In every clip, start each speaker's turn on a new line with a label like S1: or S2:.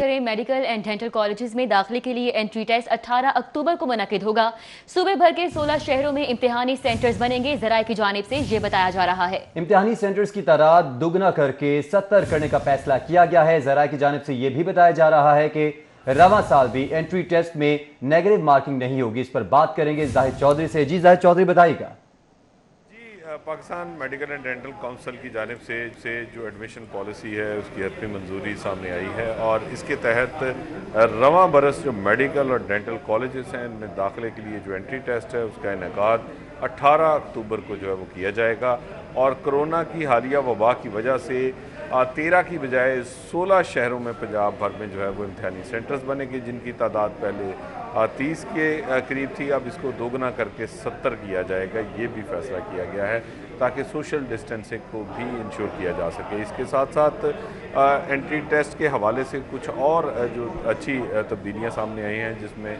S1: کریں medical and dental colleges میں داخلے کے لیے انٹری ٹیسٹ 18 اکتوبر کو منعقد ہوگا. صوبے بھر کے 16 شہروں میں امتحانی سینٹرز بنیں گے. ذرائع کی جانب سے یہ بتایا جا رہا ہے
S2: امتحانی سینٹرز کی تعداد دگنا کر کے 70 کرنے کا فیصلہ کیا گیا ہے. ذرائع کی جانب سے یہ بھی بتایا جا رہا ہے کہ رواں سال بھی انٹری ٹیسٹ میں نیگیٹو مارکنگ نہیں ہوگی. اس پر بات کریں گے زاہد چودھری سے. جی زاہد چودھری بتائیے گا.
S3: Pakistan medical and dental council کی جانب سے جو ایڈمیشن پالیسی ہے اس کی حتمی منظوری سامنے آئی ہے اور اس کے تحت رواں برس جو میڈیکل اور ڈینٹل کالجز ہیں ان میں داخلے کے لیے جو انٹری ٹیسٹ ہے اس کا انعقاد 18 اکتوبر کو جو ہے وہ کیا جائے گا. اور کرونا کی حالیہ وبا کی وجہ سے 13 کی بجائے 16 شہروں میں پنجاب بھر میں جو ہے وہ امتحانی سینٹرز بنے گے جن کی تعداد پہلے 30 کے قریب تھی. اب اس کو دوگنا کر کے 70 کیا جائے گا. یہ بھی فیصلہ کیا گیا ہے تاکہ سوشل ڈسٹینسنگ کو بھی انشور کیا جا سکے. اس کے ساتھ ساتھ انٹری ٹیسٹ کے حوالے سے کچھ اور جو اچھی تبدیلیاں سامنے آئی ہیں جس میں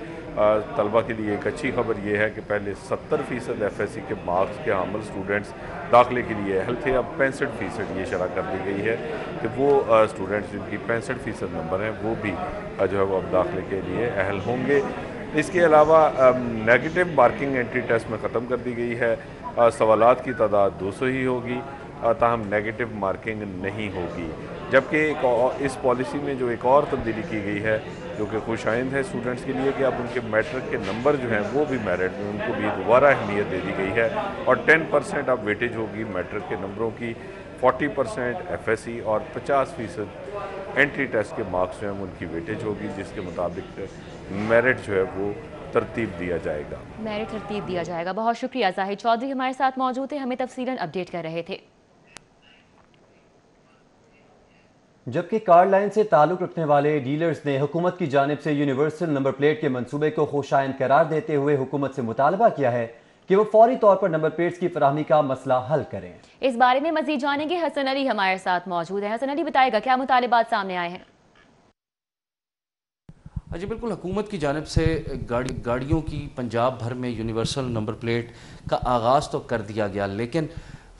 S3: طلبہ کے لیے ایک اچھی خبر یہ ہے کہ پہلے 70% FSC کے مارکس کے حامل اسٹوڈنٹس داخلے کے لیے اہل تھے. اب 65% یہ شرح کر دی گئی ہے کہ وہ اسٹوڈنٹس جن کی 65% نمبر ہیں وہ بھی جو ہے وہ اب داخلے کے لیے اہل ہوں گے. اس کے علاوہ نیگیٹو مارکنگ انٹری ٹیسٹ میں ختم کر دی گئی ہے. سوالات کی تعداد 200 ہی ہوگی تاہم نیگیٹو مارکنگ نہیں ہوگی. جبکہ اس پالیسی میں جو ایک اور تبدیلی کی گئی ہے جو کہ خوش آئند ہے اسٹوڈنٹس کے لیے کہ اب ان کے میٹرک کے نمبر جو ہیں وہ بھی میرٹ میں ان کو بھی دوبارہ اہمیت دے دی گئی ہے اور 10% اب ویٹیج ہوگی میٹرک کے نمبروں کی. 40% FSC اور 50% انٹری ٹیسٹ کے مارکس جو ہیں ان کی ویٹیج ہوگی جس کے مطابق میرٹ جو ہے وہ ترتیب دیا جائے گا.
S1: میرٹ ترتیب دیا جائے گا. بہت شکریہ زاہد چودھری ہمارے ساتھ موجود تھے, ہمیں تفصیلاً اپڈیٹ کر رہے تھے.
S2: جبکہ کار لائن سے تعلق رکھنے والے ڈیلرز نے حکومت کی جانب سے یونیورسل نمبر پلیٹ کے منصوبے کو خوشائند قرار دیتے ہوئے حکومت سے مطالبہ کیا ہے کہ وہ فوری طور پر نمبر پلیٹس کی فراہمی کا مسئلہ حل کریں.
S1: اس بارے میں مزید جانیں گے. حسن علی ہمارے ساتھ موجود ہیں. حسن علی بتائے گا کیا مطالبات سامنے آئے ہیں؟
S4: جی بالکل, حکومت کی جانب سے گاڑیوں کی پنجاب بھر میں یونیورسل نمبر پلیٹ کا آغاز تو کر دیا گیا لیکن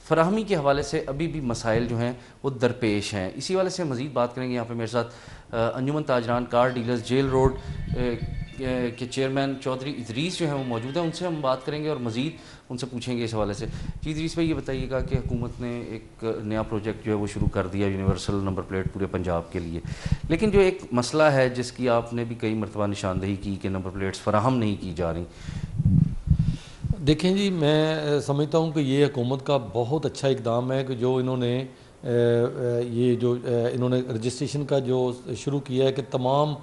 S4: فراہمی کے حوالے سے ابھی بھی مسائل جو ہیں وہ درپیش ہیں. اسی حوالے سے مزید بات کریں گے. یہاں پہ میرے ساتھ انجمن تاجران کار ڈیلرز جیل روڈ کے چیئرمین چودھری ادریس جو ہیں وہ موجود ہیں. ان سے ہم بات کریں گے اور مزید ان سے پوچھیں گے اس حوالے سے. جی ادریس بھائی, یہ بتائیے گا کہ حکومت نے ایک نیا پروجیکٹ جو ہے وہ شروع کر دیا یونیورسل نمبر پلیٹ پورے پنجاب کے لیے, لیکن جو ایک مسئلہ ہے جس کی آپ نے بھی کئی مرتبہ نشاندہی کی کہ نمبر پلیٹس فراہم نہیں کی جا رہی.
S5: دیکھیں جی, میں سمجھتا ہوں کہ یہ حکومت کا بہت اچھا اقدام ہے کہ جو انہوں نے رجسٹریشن کا جو شروع کیا ہے کہ تمام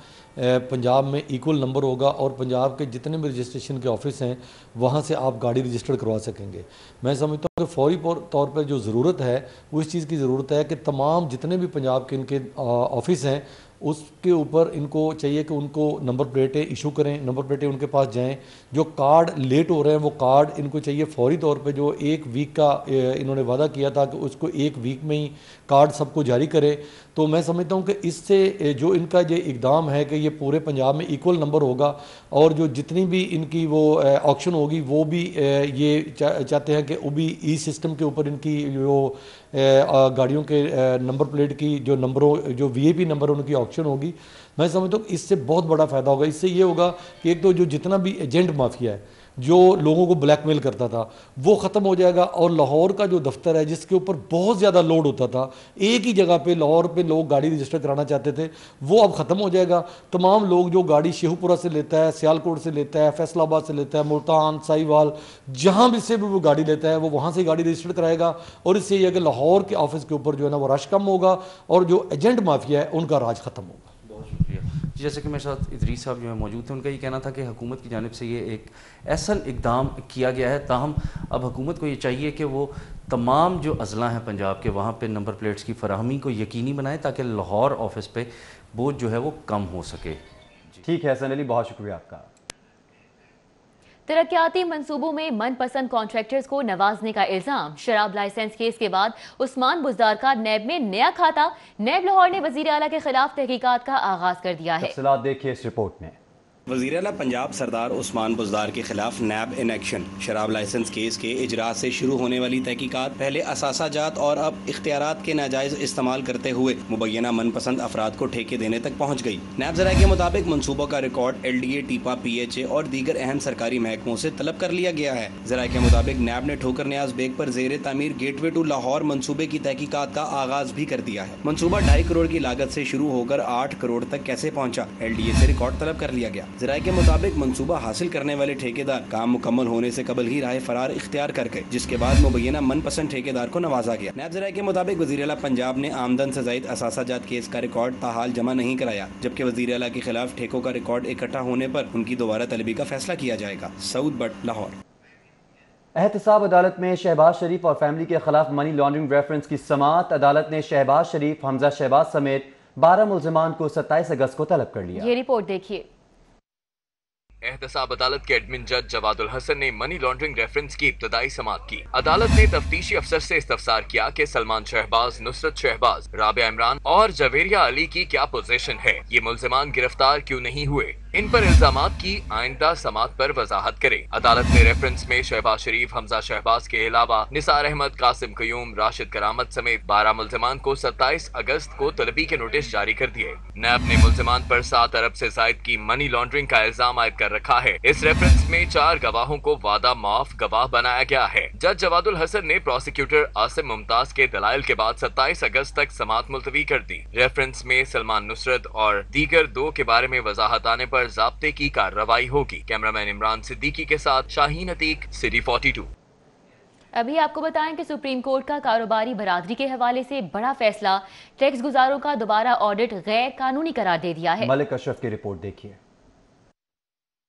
S5: پنجاب میں ایکول نمبر ہوگا اور پنجاب کے جتنے بھی رجسٹریشن کے آفس ہیں وہاں سے آپ گاڑی رجسٹر کروا سکیں گے. میں سمجھتا ہوں کہ فوری طور پر جو ضرورت ہے وہ اس چیز کی ضرورت ہے کہ تمام جتنے بھی پنجاب کے ان کے آفس ہیں اس کے اوپر ان کو چاہیے کہ ان کو نمبر پلیٹیں ایشو کریں, نمبر پلیٹیں ان کے پاس جائیں. جو کارڈ لیٹ ہو رہے ہیں وہ کارڈ ان کو چاہیے فوری طور پہ, جو 1 ویک کا انہوں نے وعدہ کیا تھا کہ اس کو 1 ویک میں ہی کارڈ سب کو جاری کرے. تو میں سمجھتا ہوں کہ اس سے جو ان کا یہ اقدام ہے کہ یہ پورے پنجاب میں ایکول نمبر ہوگا اور جو جتنی بھی ان کی وہ آکشن ہوگی وہ بھی یہ چاہتے ہیں کہ وہ بھی ای سسٹم کے اوپر ان کی جو گاڑیوں کے نمبر پلیٹ کی جو نمبروں جو VIP نمبر ان کی آکشن ہوگی. میں سمجھتا ہوں کہ اس سے بہت بڑا فائدہ ہوگا. اس سے یہ ہوگا کہ ایک تو جو جتنا بھی ایجنٹ مافیا ہے جو لوگوں کو بلیک میل کرتا تھا وہ ختم ہو جائے گا اور لاہور کا جو دفتر ہے جس کے اوپر بہت زیادہ لوڈ ہوتا تھا, ایک ہی جگہ پہ لاہور پہ لوگ گاڑی رجسٹر کرانا چاہتے تھے, وہ اب ختم ہو جائے گا. تمام لوگ جو گاڑی شیخو پورہ سے لیتا ہے, سیالکوٹ سے لیتا ہے, فیصل آباد سے لیتا ہے, ملتان, سائیوال, جہاں بھی سے بھی وہ گاڑی لیتا ہے وہ وہاں سے گاڑی رجسٹر کرائے گا. اور اس سے یہ ہے کہ لاہور کے آفس کے اوپر جو ہے نا وہ رش کم ہوگا اور جو ایجنٹ مافیا ہے ان کا راج ختم ہوگا.
S4: بہت شکریہ. جیسے کہ میرے ساتھ ادریس صاحب جو ہیں موجود تھے, ان کا یہ کہنا تھا کہ حکومت کی جانب سے یہ ایک ایسا اقدام کیا گیا ہے, تاہم اب حکومت کو یہ چاہیے کہ وہ تمام جو اضلاع ہیں پنجاب کے وہاں پہ نمبر پلیٹس کی فراہمی کو یقینی بنائے تاکہ لاہور آفس پہ بوجھ جو ہے وہ کم ہو سکے.
S2: ٹھیک ہے حسن علی, بہت شکریہ آپ کا.
S1: ترقیاتی منصوبوں میں من پسند کانٹریکٹرز کو نوازنے کا الزام. شراب لائسنس کیس کے بعد عثمان بزدار کا نیب میں نیا کھاتہ. نیب لاہور نے وزیر اعلیٰ کے خلاف تحقیقات کا آغاز کر دیا ہے.
S2: تفصیلات دیکھیے اس رپورٹ میں.
S6: وزیر اعلیٰ پنجاب سردار عثمان بزدار کے خلاف نیب ان ایکشن، شراب لائسنس کیس کے اجراءات سے شروع ہونے والی تحقیقات پہلے اثاثہ جات اور اب اختیارات کے ناجائز استعمال کرتے ہوئے مبینہ من پسند افراد کو ٹھیکے دینے تک پہنچ گئی۔ نیب ذرائع کے مطابق منصوبوں کا ریکارڈ LDA، ٹیپا، PHA اور دیگر اہم سرکاری محکموں سے طلب کر لیا گیا ہے۔ ذرائع کے مطابق نیب نے ٹھوکر نیاز بیگ پر زیر تعمیر گیٹ وے ٹو لاہور منصوبے کی تحقیقات کا آغاز بھی کر دیا ہے۔ منصوبہ 2.5 کروڑ کی لاگت سے شروع ہو کر 8 کروڑ تک کیسے پہنچا، LDA سے ریکارڈ طلب کر لیا گیا۔ ذرائع کے مطابق منصوبہ حاصل کرنے والے ٹھیکیدار کام مکمل ہونے سے قبل ہی راہ فرار اختیار کر گئے، جس کے بعد مبینہ من پسند ٹھیکیدار کو نوازا گیا۔ نیب ذرائع کے مطابق وزیر اعلیٰ پنجاب نے آمدن سے زائد اثاثہ جات کیس کا ریکارڈ تاحال جمع نہیں کرایا، جبکہ وزیر اعلیٰ کے خلاف ٹھیکوں کا ریکارڈ اکٹھا ہونے پر ان کی دوبارہ طلبی کا فیصلہ کیا جائے گا۔ سعود بٹ، لاہور۔
S2: احتساب عدالت میں شہباز شریف اور فیملی کے خلاف منی لانڈرنگ ریفرنس کی سماعت۔ عدالت نے شہباز شریف، حمزہ شہباز سمیت 12 ملزمان کو 27 اگست کو طلب کر لیا۔
S1: یہ رپورٹ دیکھیے۔
S7: احتساب عدالت کے ایڈمن جج جواد الحسن نے منی لانڈرنگ ریفرنس کی ابتدائی سماعت کی۔ عدالت نے تفتیشی افسر سے استفسار کیا کہ سلمان شہباز، نصرت شہباز، رابعہ عمران اور جویریہ علی کی کیا پوزیشن ہے، یہ ملزمان گرفتار کیوں نہیں ہوئے، ان پر الزامات کی آئندہ سماعت پر وضاحت کرے۔ عدالت نے ریفرنس میں شہباز شریف، حمزہ شہباز کے علاوہ نثار احمد، قاسم قیوم، راشد کرامت سمیت 12 ملزمان کو 27 اگست کو طلبی کے نوٹس جاری کر دیے۔ نیب نے ملزمان پر 7 ارب سے زائد کی منی لانڈرنگ کا الزام عائد کر رکھا ہے۔ اس ریفرنس میں 4 گواہوں کو وعدہ معاف گواہ بنایا گیا ہے۔ جج جواد الحسن نے پروسیکیوٹر عاصم ممتاز کے دلائل کے بعد 27 اگست تک سماعت ملتوی کر دی۔ ریفرنس میں سلمان، نصرت اور دیگر 2 کے بارے میں وضاحت آنے پر ضابطے کی کارروائی ہوگی۔ کیمرامین عمران صدیقی کے ساتھ شاہین عتیق، سٹی 42۔
S1: ابھی آپ کو بتائیں کہ سپریم کورٹ کا کاروباری برادری کے حوالے سے بڑا فیصلہ، ٹیکس گزاروں کا دوبارہ آڈٹ غیر قانونی قرار دے دیا ہے۔
S2: ملک اشرف کی رپورٹ دیکھیے۔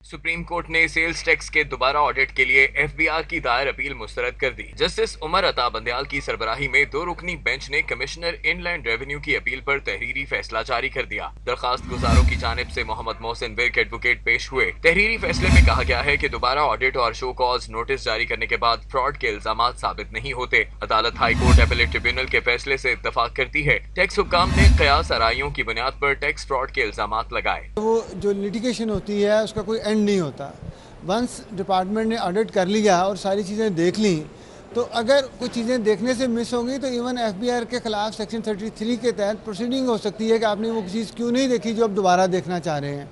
S7: سپریم کورٹ نے سیلز ٹیکس کے دوبارہ آڈٹ کے لیے FBR کی دائر اپیل مسترد کر دی۔ جسٹس عمر عطا بندیال کی سربراہی میں 2 رکنی بینچ نے کمشنر ان لینڈ ریونیو کی اپیل پر تحریری فیصلہ جاری کر دیا۔ درخواست گزاروں کی جانب سے محمد محسن ورک ایڈوکیٹ پیش ہوئے۔ تحریری فیصلے میں کہا گیا ہے کہ دوبارہ آڈٹ اور شو کاز نوٹس جاری کرنے کے بعد فراڈ کے الزامات ثابت نہیں ہوتے۔ عدالت ہائی کورٹ اپیلیٹ ٹریبیونل کے فیصلے سے اتفاق کرتی ہے۔ ٹیکس حکام نے قیاس آرائیوں کی بنیاد پر ٹیکس فراڈ کے الزامات لگائے۔
S8: وہ جو لیٹیگیشن ہوتی ہے اس کا کوئی اینڈ نہیں ہوتا۔ ونس ڈپارٹمنٹ نے آڈٹ کر لیا اور ساری چیزیں دیکھ لیں تو اگر کچھ چیزیں دیکھنے سے مس ہوں گی تو ایون FBR کے خلاف سیکشن 33 کے تحت پروسیڈنگ ہو سکتی ہے کہ آپ نے وہ چیز کیوں نہیں دیکھی جو آپ دوبارہ دیکھنا چاہ رہے ہیں۔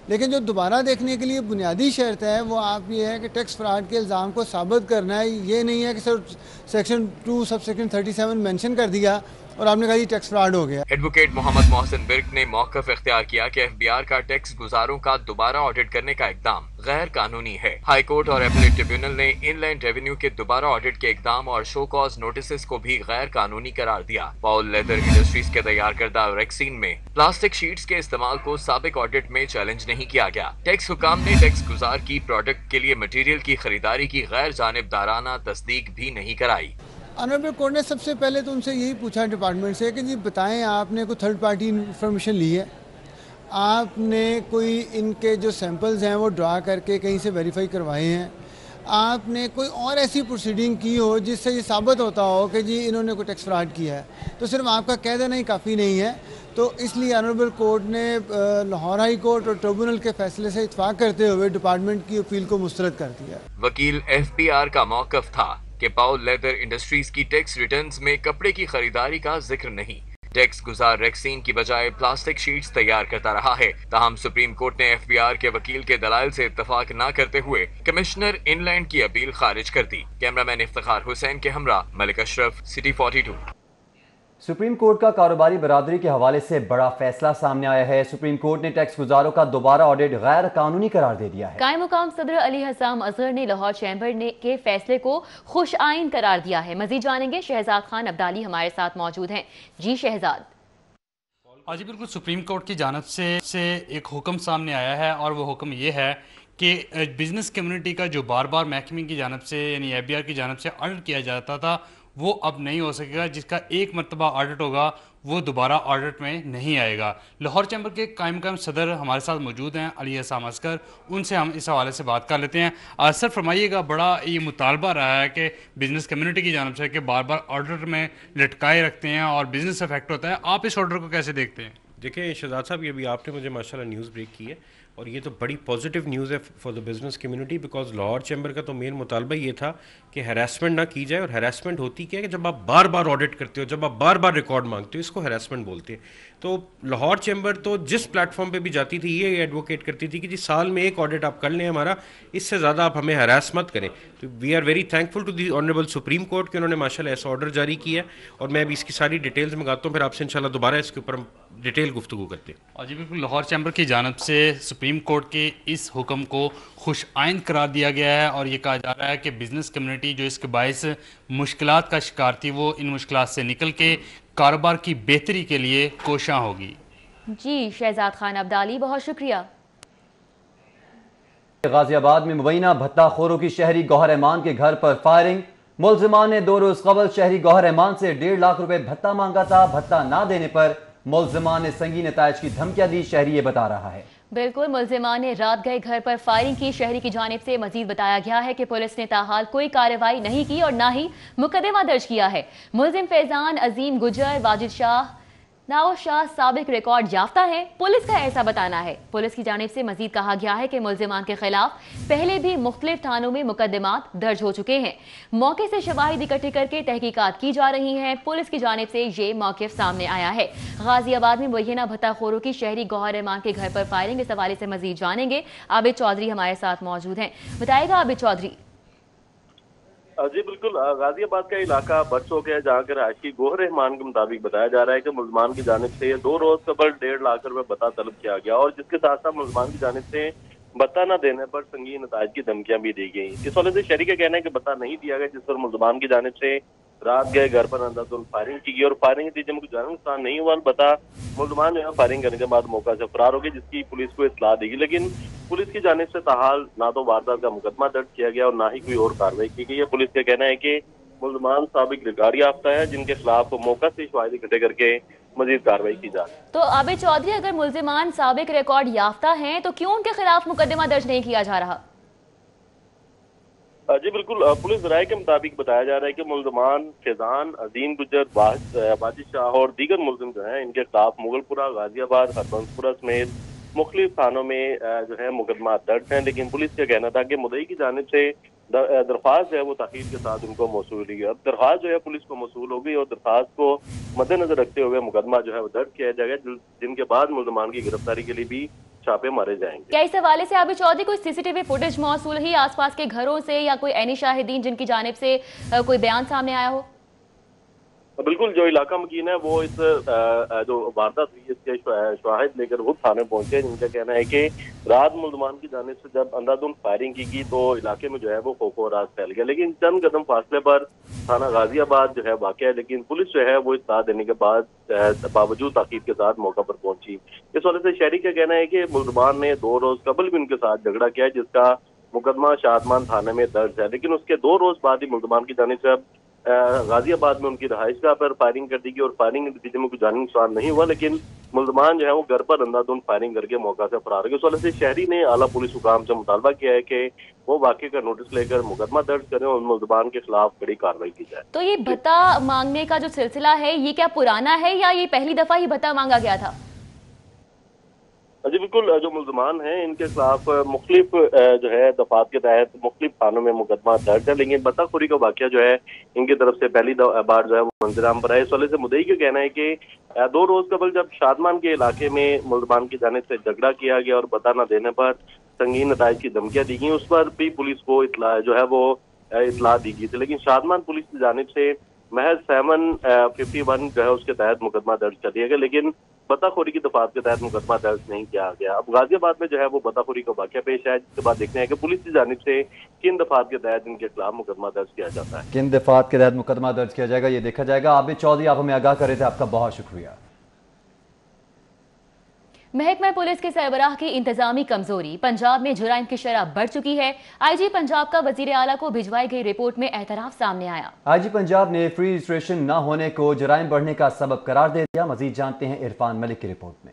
S8: لیکن جو دوبارہ دیکھنے کے لیے بنیادی شرط ہے وہ آپ یہ ہے کہ ٹیکس فراڈ کے الزام کو ثابت کرنا ہے۔ یہ نہیں ہے کہ صرف سیکشن 2 سب سیکشن 37 مینشن کر دیا اور آپ نے کہا یہ ٹیکس فراڈ ہو گیا۔
S7: ایڈوکیٹ محمد محسن برک نے موقف اختیار کیا کہ FBR کا ٹیکس گزاروں کا دوبارہ آڈٹ کرنے کا اقدام غیر قانونی ہے۔ ہائی کورٹ اور اپیلیٹ ٹریبیونل نے ان لینڈ ریونیو کے دوبارہ آڈٹ کے اقدام اور شو کاز نوٹسز کو بھی غیر قانونی قرار دیا۔ پاؤل لیدر انڈسٹریز کے تیار کردہ ریکسین میں پلاسٹک شیٹس کے استعمال کو سابق آڈٹ میں چیلنج نہیں کیا گیا۔ ٹیکس حکام نے ٹیکس گزار کی پروڈکٹ کے لیے مٹیریل کی خریداری کی غیر جانبدارانہ تصدیق بھی نہیں کرائی۔
S8: آنریبل کورٹ نے سب سے پہلے تو ان سے یہی پوچھا ڈپارٹمنٹ سے کہ جی بتائیں آپ نے کوئی تھرڈ پارٹی انفارمیشن لی ہے، آپ نے کوئی ان کے جو سیمپلز ہیں وہ ڈرا کر کے کہیں سے ویریفائی کروائے ہیں، آپ نے کوئی اور ایسی پروسیڈنگ کی ہو جس سے یہ ثابت ہوتا ہو کہ جی انہوں نے کوئی ٹیکس فراڈ کیا ہے۔ تو صرف آپ کا کہہ دینا ہی کافی نہیں ہے۔ تو اس لیے آنریبل کورٹ نے لاہور ہائی کورٹ اور ٹریبونل کے فیصلے سے اتفاق کرتے ہوئے ڈپارٹمنٹ کی اپیل کو مسترد کر دیا۔
S7: وکیل FBR کا موقف تھا کہ پاؤل لیدر انڈسٹریز کی ٹیکس ریٹرنز میں کپڑے کی خریداری کا ذکر نہیں۔ ٹیکس گزار ریکسین کی بجائے پلاسٹک شیٹس تیار کرتا رہا ہے۔ تاہم سپریم کورٹ نے FBR کے وکیل کے دلائل سے اتفاق نہ کرتے ہوئے کمشنر ان لینڈ کی اپیل خارج کر دی۔ کیمرامین افتخار حسین کے ہمراہ ملک اشرف، سٹی 42۔
S2: سپریم کورٹ کا کاروباری برادری کے حوالے سے بڑا فیصلہ سامنے آیا ہے۔ سپریم کورٹ نے ٹیکس گزاروں کا دوبارہ آڈٹ غیر قانونی قرار دے دیا ہے۔
S1: قائم مقام صدر علی حسام اصغر نے لاہور چیمبر کے فیصلے کو خوش آئین قرار دیا ہے۔ مزید جانیں گے، شہزاد خان عبدالی ہمارے ساتھ موجود ہیں۔ جی شہزاد۔
S9: جی بالکل، سپریم کورٹ کی جانب سے ایک حکم سامنے آیا ہے اور وہ حکم یہ ہے کہ بزنس کمیونٹی کا جو بار بار محکمے کی جانب سے یعنی FBR کی جانب سے آڈٹ کیا جاتا تھا وہ اب نہیں ہو سکے گا۔ جس کا ایک مرتبہ آڈٹ ہوگا وہ دوبارہ آڈٹ میں نہیں آئے گا۔ لاہور چیمبر کے قائم مقام صدر ہمارے ساتھ موجود ہیں، علی حسام اصغر، ان سے ہم اس حوالے سے بات کر لیتے ہیں۔ سر فرمائیے گا، بڑا یہ مطالبہ رہا ہے کہ بزنس کمیونٹی کی جانب سے کہ بار بار آڈر میں لٹکائے رکھتے ہیں اور بزنس افیکٹ ہوتا ہے، آپ اس آرڈر کو کیسے دیکھتے ہیں؟
S10: دیکھیں شہزاد صاحب، یہ ابھی آپ نے مجھے ماشاءاللہ نیوز بریک کی ہے، اور یہ تو بڑی پازیٹیو نیوز ہے for the business community, because Lahore chamber کا تو مین مطالبہ یہ تھا کہ ہراسمنٹ نہ کی جائے. اور ہراسمنٹ ہوتی کیا ہے کہ جب آپ بار بار آڈٹ کرتے ہو، جب آپ بار بار ریکارڈ مانگتے ہو، اس کو ہراسمنٹ بولتے ہیں. تو لاہور چیمبر تو جس پلیٹ فارم پہ بھی جاتی تھی یہ ایڈوکیٹ کرتی تھی کہ جی سال میں ایک آڈٹ آپ کر لیں ہمارا، اس سے زیادہ آپ ہمیں ہراس مت کریں. تو we are very thankful to the honourable supreme court کہ انہوں نے ماشاء اللہ ایسا آرڈر جاری کیا ہے. اور میں ابھی اس کی ساری ڈیٹیلز منگاتا ہوں، پھر آپ سے انشاءاللہ دوبارہ اس کے اوپر ہم ڈیٹیل گفتگو کرتے ہیں.
S9: جی بالکل، لاہور چیمبر کی جانب سے سپریم کورٹ کے اس حکم کو خوش آئند قرار دیا گیا ہے، اور یہ کہا جا رہا ہے کہ بزنس کمیونٹی جو اس کے باعث مشکلات کا شکار تھی وہ ان مشکلات سے نکل کے کاروبار کی بہتری کے لیے کوشاں ہوگی.
S1: جی شہزاد خان عبدالی، بہت شکریہ.
S2: غازی آباد میں مبینہ بھتہ خوروں کی شہری گوہر احمان کے گھر پر فائرنگ. ملزمان نے 2 روز قبل شہری گوہر احمان سے 1.5 لاکھ روپے بھتہ مانگا تھا. بھتہ نہ دینے پر ملزمان نے سنگین نتائج کی دھمکیاں دی، شہری یہ بتا رہا ہے.
S1: بالکل، ملزمان نے رات گئے گھر پر فائرنگ کی. شہری کی جانب سے مزید بتایا گیا ہے کہ پولیس نے تاحال کوئی کارروائی نہیں کی اور نہ ہی مقدمہ درج کیا ہے. ملزم فیضان، عظیم گجر، واجد شاہ، ناؤ شاہ سابق ریکارڈ یافتہ ہیں، پولیس کا ایسا بتانا ہے. پولیس کی جانب سے مزید کہا گیا ہے کہ ملزمان کے خلاف پہلے بھی مختلف تھانوں میں مقدمات درج ہو چکے ہیں. موقع سے شواہد اکٹھے کر کے تحقیقات کی جا رہی ہیں. پولیس کی جانب سے یہ موقف سامنے آیا ہے. غازی آباد میں مبینہ بھتہ خوروں کی شہری گوہر احمان کے گھر پر فائرنگ، اس حوالے سے مزید جانیں گے. عابد چودھری ہمارے ساتھ موجود ہیں. بتائے گا عابد چودھری.
S11: جی بالکل، غازی آباد کا علاقہ بڑھ چوک ہے جہاں کے رہائشی گوہر رحمان کے مطابق بتایا جا رہا ہے کہ ملزمان کی جانب سے 2 روز قبل 1.5 لاکھ روپے بھتہ طلب کیا گیا، اور جس کے ساتھ ساتھ ملزمان کی جانب سے بھتہ نہ دینے پر سنگین نتائج کی دھمکیاں بھی دی گئیں. اس حوالے سے شہری کا کہنا ہے کہ بھتہ نہیں دیا گیا، جس پر ملزمان کی جانب سے رات گئے گھر پر اندھادھند فائرنگ کی گئی، اور فائرنگ کے نتیجے میں کوئی جانی نقصان نہیں ہوا. البتہ ملزمان جو ہے فائرنگ کرنے کے بعد موقع سے فرار ہو گئے، جس کی پولیس کو اطلاع دی گئی. لیکن پولیس کی جانب سے تاحال نہ تو واردات کا مقدمہ درج کیا گیا اور نہ ہی کوئی اور کارروائی کی گئی ہے. پولیس کا کہنا ہے کہ ملزمان سابق ریکارڈ یافتہ ہے، جن کے خلاف موقع سے شواہد اکٹھے کر کے مزید کارروائی کی جائے.
S1: تو عابد چودھری، اگر ملزمان سابق ریکارڈ یافتہ ہیں تو کیوں ان کے خلاف مقدمہ درج نہیں کیا جا رہا؟
S11: جی بالکل، پولیس ذرائع کے مطابق بتایا جا رہا ہے کہ ملزمان فیضان، عظیم گجر، واجد شاہ اور دیگر ملزم جو ہیں ان کے خلاف مغل پورہ، غازی آباد، ہربنس پورہ سمیت مختلف تھانوں میں جو ہے مقدمات درج ہیں. لیکن پولیس کا کہنا تھا کہ مدعی کی جانب سے درخواست جو ہے وہ تاخیر کے ساتھ ان کو موصول ہوئی. اب درخواست جو ہے پولیس کو موصول ہو گئی اور درخواست کو مد نظر رکھتے ہوئے مقدمہ جو ہے وہ درج کیا جائے گا، جن کے بعد ملزمان کی گرفتاری کے لیے بھی چھاپے مارے جائیں گے.
S1: کیا اس حوالے سے عابد چودھری کوئی CCTV فوٹیج موصول ہوئی آس پاس کے گھروں سے، یا کوئی عینی شاہدین جن کی جانب سے کوئی بیان سامنے آیا ہو؟
S11: بالکل، جو علاقہ مکین ہے وہ اس جو واردات ہوئی اس کے شواہد لے کر وہ تھانے پہنچے، جن کا کہنا ہے کہ رات ملزمان کی جانب سے جب اندھادھند فائرنگ کی گئی تو علاقے میں جو ہے وہ خوف و راز پھیل گیا. لیکن چند قدم فاصلے پر تھانہ غازی آباد جو ہے واقع ہے، لیکن پولیس جو ہے وہ اطلاع دینے کے باوجود تاخیر کے ساتھ موقع پر پہنچی. اس وجہ سے شہری کا کہنا ہے کہ ملزمان نے 2 روز قبل بھی ان کے ساتھ جھگڑا کیا ہے، جس کا مقدمہ شادمان تھانے میں درج ہے. لیکن اس کے 2 روز بعد ہی ملزمان کی جانب سے غازی آباد میں ان کی رہائش گاہ پر فائرنگ کر دی گئی، اور فائرنگ کے نتیجے میں کوئی جانی نقصان نہیں ہوا. لیکن ملزمان جو ہے وہ گھر پر اندھادھند فائرنگ کر کے موقع سے فرار ہو گئے. اس وجہ سے شہری نے اعلیٰ پولیس حکام سے مطالبہ کیا ہے کہ وہ واقعے کا نوٹس لے کر مقدمہ درج کریں اور ملزمان کے خلاف کڑی کارروائی کی جائے.
S1: تو یہ بھتہ مانگنے کا جو سلسلہ ہے یہ کیا پرانا ہے یا یہ پہلی دفعہ ہی بھتہ مانگا گیا تھا؟
S11: جی بالکل، جو ملزمان ہیں ان کے خلاف مختلف جو ہے دفعات کے تحت مختلف تھانوں میں مقدمہ درج ہے، لیکن بھتہ خوری کا واقعہ جو ہے ان کی طرف سے پہلی بار جو ہے وہ منظر عام پر ہے. اس والے سے مدعی کا کہنا ہے کہ 2 روز قبل جب شادمان کے علاقے میں ملزمان کی جانب سے جھگڑا کیا گیا اور بھتہ نہ دینے پر سنگین نتائج کی دھمکیاں دی گئیں، اس پر بھی پولیس کو اطلاع جو ہے وہ اطلاع دی گئی تھی. لیکن شادمان پولیس کی جانب سے محض 751 جو ہے اس کے تحت مقدمہ درج کر دیا گیا، لیکن بھتہ خوری کی دفعات کے تحت مقدمہ درج نہیں کیا گیا. اب غازی آباد میں جو ہے وہ بھتہ خوری کا واقعہ پیش ہے، جس کے بعد دیکھتے ہیں کہ پولیس کی جانب سے کن دفعات کے تحت ان کے خلاف مقدمہ درج کیا جاتا ہے.
S2: کن دفعات کے تحت مقدمہ درج کیا جائے گا یہ دیکھا جائے گا. عابد چودھری آپ ہمیں آگاہ کر رہے تھے، آپ کا بہت شکریہ.
S1: محکمہ پولیس کے سربراہ کی انتظامی کمزوری، پنجاب میں جرائم کی شرح بڑھ چکی ہے. IG پنجاب کا وزیر اعلیٰ کو بھجوائی گئی رپورٹ میں اعتراف سامنے آیا.
S2: IG پنجاب نے فری رجسٹریشن نہ ہونے کو جرائم بڑھنے کا سبب قرار دے دیا. مزید جانتے ہیں عرفان ملک کی رپورٹ میں.